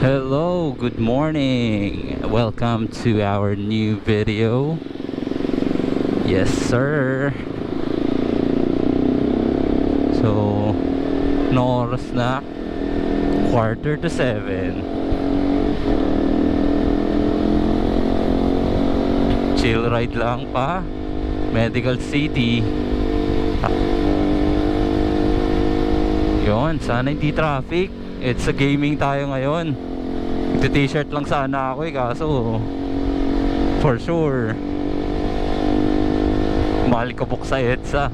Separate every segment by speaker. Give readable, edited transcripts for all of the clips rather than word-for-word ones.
Speaker 1: Hello, good morning. Welcome to our new video. Yes, sir. So, no oras na. 6:45. Chill ride lang pa. Medical City. Yun, sana hindi traffic. It's a gaming tayo ngayon. T-shirt lang sana ako kaso for sure malikabok sa EDSA.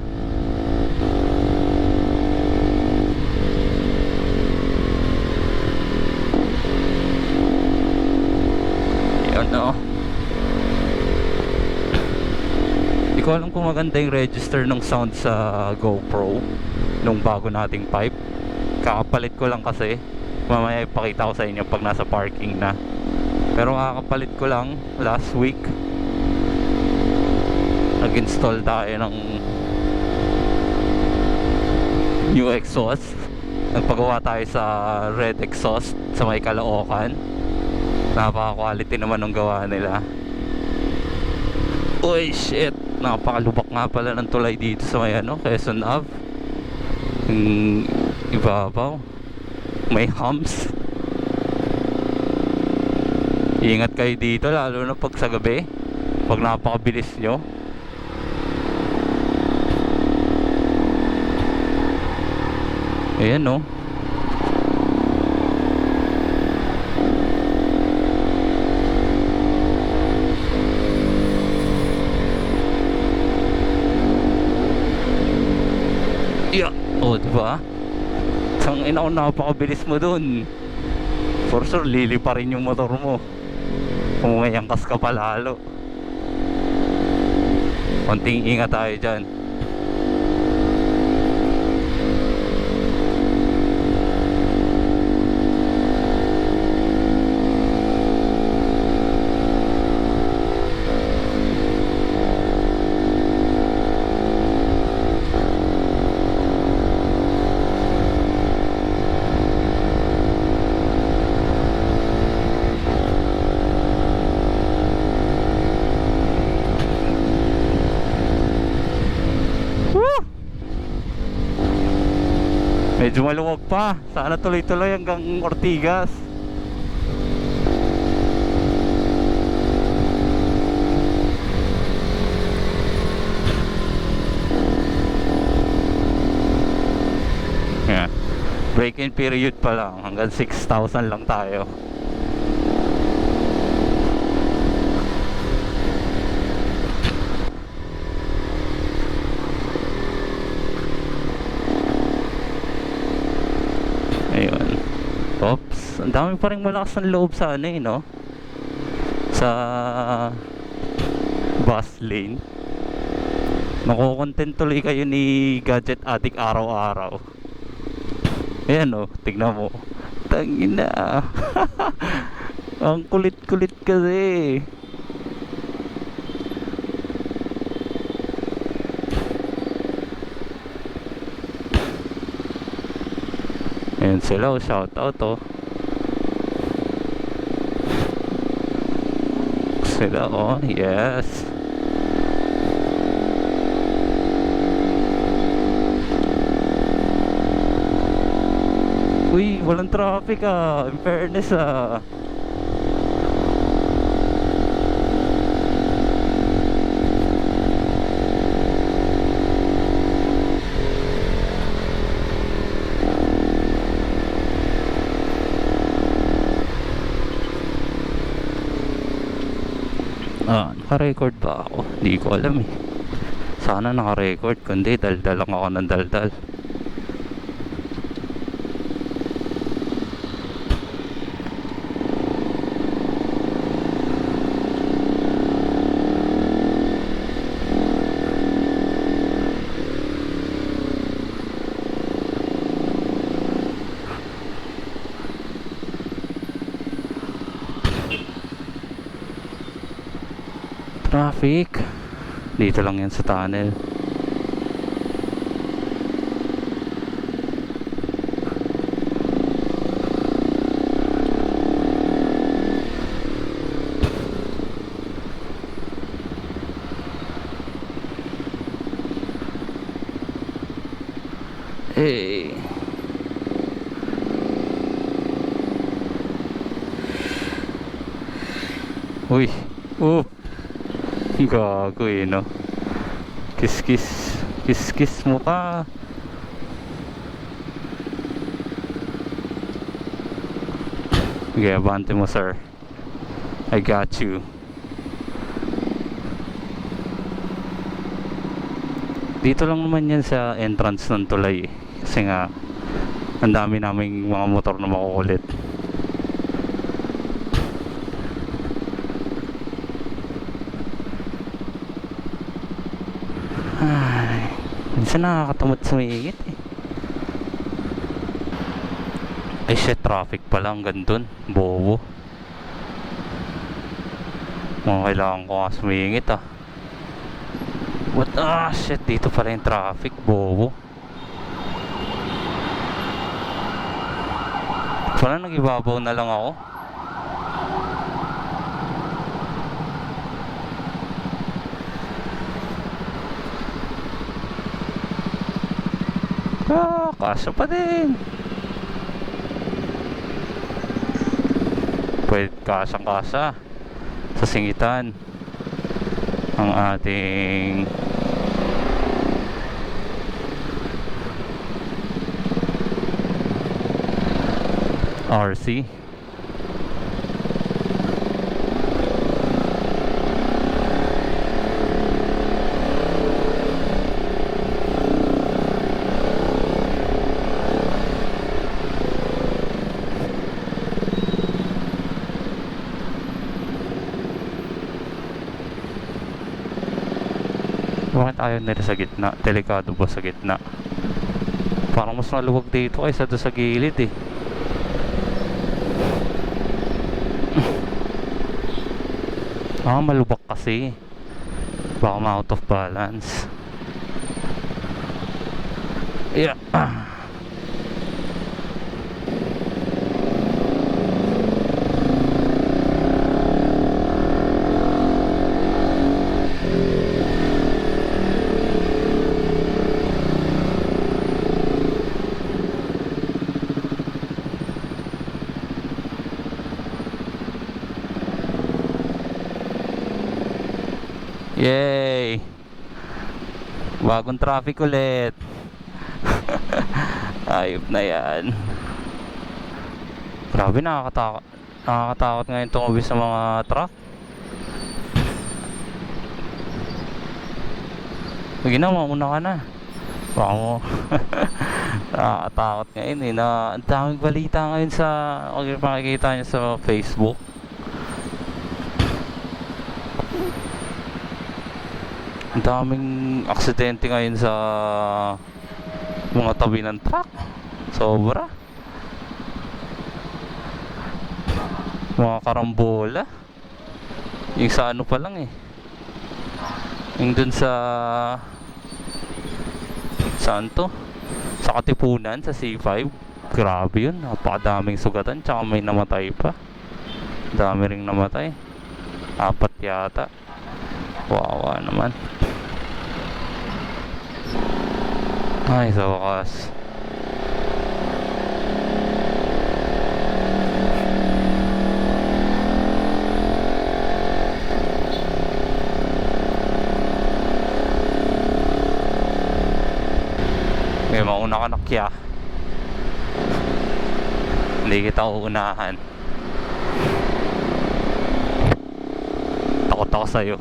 Speaker 1: Yun no. Di ko alam kung maganda yung register ng sound sa GoPro nung bago nating pipe. Kakapalit ko lang kasi. Mamaya ipakita ko sa inyo pag nasa parking na. Pero kakapalit ko lang last week. Nag-install tayo ng new exhaust. Nagpagawa tayo sa red exhaust sa may Caloocan. Napaka-quality naman ng gawa nila. Uy shit, napakalubak nga pala ng tulay dito sa may Quezon Ave. Yung ibabaw may humps. Ingat kayo dito lalo na pag sa gabi, pag napakabilis nyo. Ayan no. Yeah. O diba? Ang ina ko, napakabilis mo dun. For sure lili pa rin yung motor mo kung may angkas ka pa lalo. Konting ingat tayo dyan. Medyo maluwag pa. Sana tuloy-tuloy hanggang Ortigas. Yeah. Break-in period pa lang. Hanggang 6,000 lang tayo. Ayun. Oops, ang dami pa rin malakas ng loob sa no? Sa bus lane. Nakukontent tuloy kayo ni Gadget Addict araw-araw. Ayan tignan mo. Tangina. Ang kulit-kulit kasi. Ayan sila, shout out sila yes. Uy, walang traffic in fairness naka-record ba ako? Hindi ko alam sana naka-record, kundi daldal lang ako ng daldal. Traffic dito lang yan sa tunnel. Hey. Uy. Oh. Gago eh, no? Kiss kiss. Kiss kiss mo ka. Okay, abante mo, sir. I got you. Dito lang naman yan sa entrance ng tulay eh. Kasi nga ang dami naming mga motor na makukulit. Ay, minsan nakakatamad sumingit eh. Ay shit, traffic pala hanggang dun. Bobo. Mga kailangan ko nga sumingit ah. What? Ah shit, dito pala yung traffic. Bobo. Pala nagibabaw na lang ako. Ah, kasya pa din. Pwede kasyang kasya sa singitan ang ating RC. Bakit ayaw nila sa gitna? Delikado ba sa gitna? Parang mas maluwag dito kaysa doon sa gilid eh. Malubak kasi. Baka ma-out of balance. Yeah. Yay! Bagong traffic ulit. Ayop na yan. Grabe, nakakatakot ngayon tumabi sa mga truck. Sige na, mauna ka na. Baka mo. Nakakatakot ngayon eh. Ang daming balita ngayon sa makikita nyo sa Facebook. Ang daming aksidente ngayon sa mga tabi ng truck. Sobra. Mga karambola. Yung sa ano pa lang eh. Yung dun sa saan to? Sa Katipunan, sa C5. Grabe yun. Napakadaming sugatan. Tsaka may namatay pa. Dami ring namatay. 4 yata. Wawa naman. Ay, sa wakas. May mauna ka na kya. Hindi kita uunahan. Takot ako sa'yo.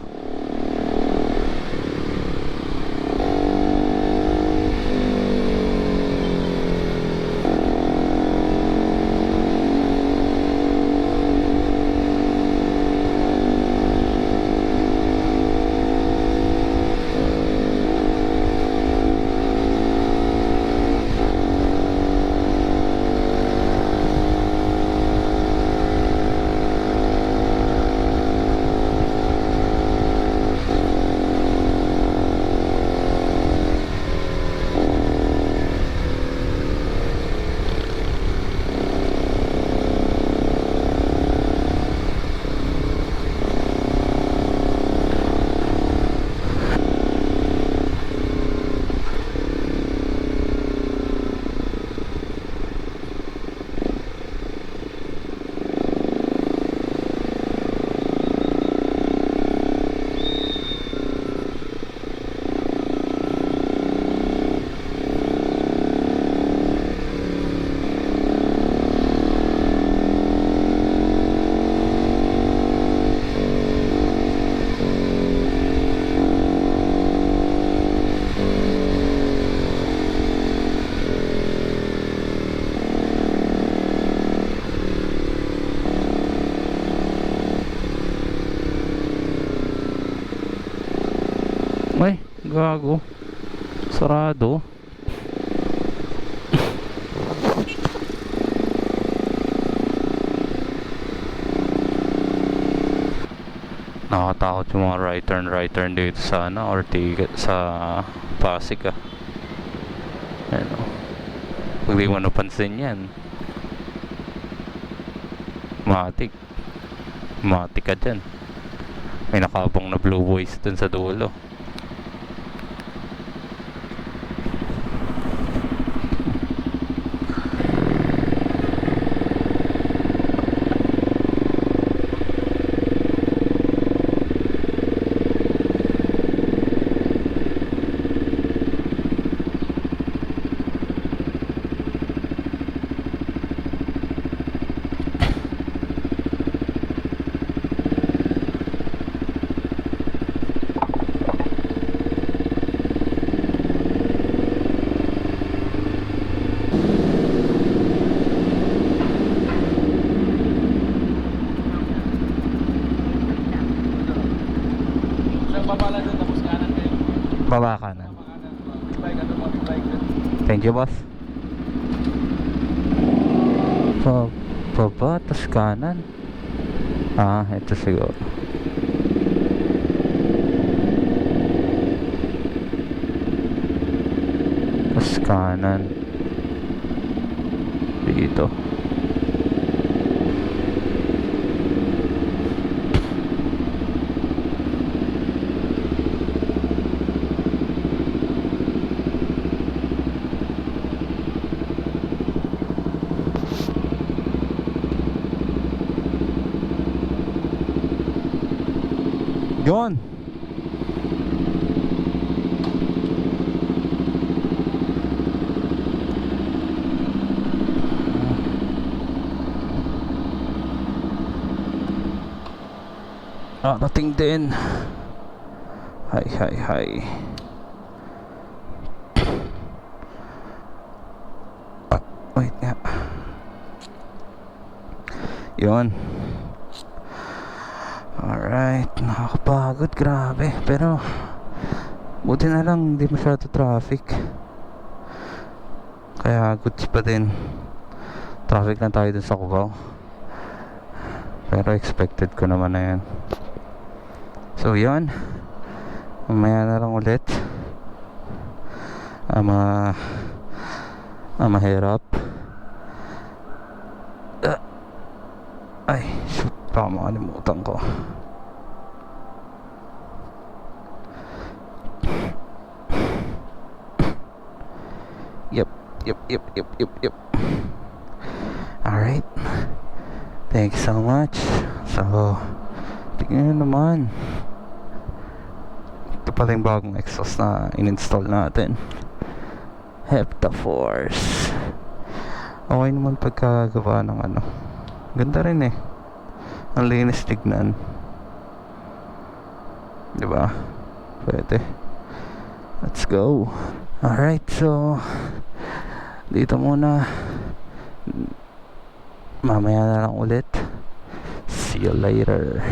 Speaker 1: Gago. Sarado. Nakatakot yung mga right turn dito sa ano, Ortigas, sa Pasig ah. Ano, pag di mo napansin yan, matik ka dyan. May nakabong na blue boys dun sa dulo. Baba kanan. Thank you, boss. Baba, tas kanan. Ah, ito siguro. Tas kanan. Dito. Yun. Dating din. Hi. Wait nga. Yun. Alright, nakakapagod, grabe. Pero buti na lang hindi masyado traffic. Kaya goods pa din. Traffic lang tayo dun sa Cubao. Pero expected ko naman na yan. So yun, mamaya na lang ulit. Mahirap. Ay, shoot, baka makalimutan ko. Yep. Alright, thank you so much. So, tingnan nyo naman, ito pala yung bagong exhaust na in-install natin, Heptaforce. Okay naman pagkagawa ng ano, ganda rin eh, ang linis tignan, diba? Pwede. Let's go. Alright, so dito muna, mamaya na lang ulit. See you later.